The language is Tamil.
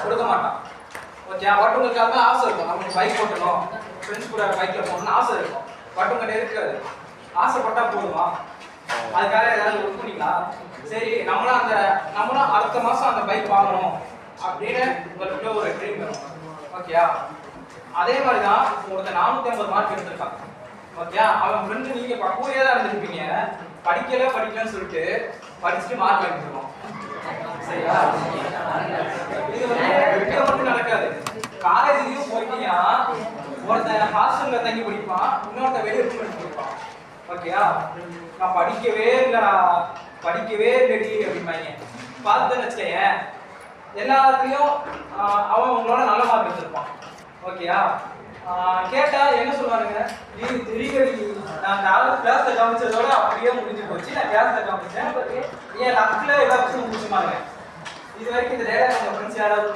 கொடுக்க மாட்டான். ஓகே, பட் உங்களுக்கு அது ஆசை இருக்கும், நம்ம பைக் ஓட்டணும், ஃப்ரெண்ட்ஸ் கூட பைக்ல போகணும்னு ஆசை இருக்கும். பட் உங்கள்கிட்ட இருக்காது. ஆசைப்பட்டா போதுமா? அதுக்காக ஏதாவது ஒர்க் பண்ணிங்களா? சரி, நம்மளும் அடுத்த மாசம் அந்த பைக் வாங்கணும் அப்படின்னு உங்கள்கிட்ட ஒரு ட்ரீம் வரும். ஓகேயா? அதே மாதிரி தான் ஒருத்தர் 450 மார்க் எடுத்திருக்கான். ஓகே, அவன் ஃப்ரெண்டு நீங்க கூடயே தான் இருந்திருப்பீங்க. படிக்கலன்னு சொல்லிட்டு படிச்சுட்டு மார்க் வாங்கிடுவோம். சரியா? இது வந்து மட்டும் நடக்காது. காலேஜ்லயும் போயிட்டீங்கன்னா ஒருத்தன் ஹாஸ்டல்ல தங்கி படிப்பான், இன்னொருத்த வெளியே படிப்பான். ஓகேயா? நான் படிக்கவே இல்லடி அப்படிம்பாங்க. பார்த்துன்னு வச்சுக்கேன், எல்லாத்துலயும் அவன் உங்களோட நல்ல மார்க் எடுத்திருப்பான். ஓகேயா? கேட்டா என்ன சொல்லுவானுங்க, நீ தெரியடி, நான் கிளாஸ்ல கவனிச்சதோட அப்படியே முடிஞ்சு போச்சு, நான் கிளாஸ்ல கவனிச்சேன், என் லக்ல எல்லா விஷயம் முடிச்சுமாங்க. இது வரைக்கும் இந்த டேட்டா உங்க ஃப்ரெண்ட்ஸ் யாராவது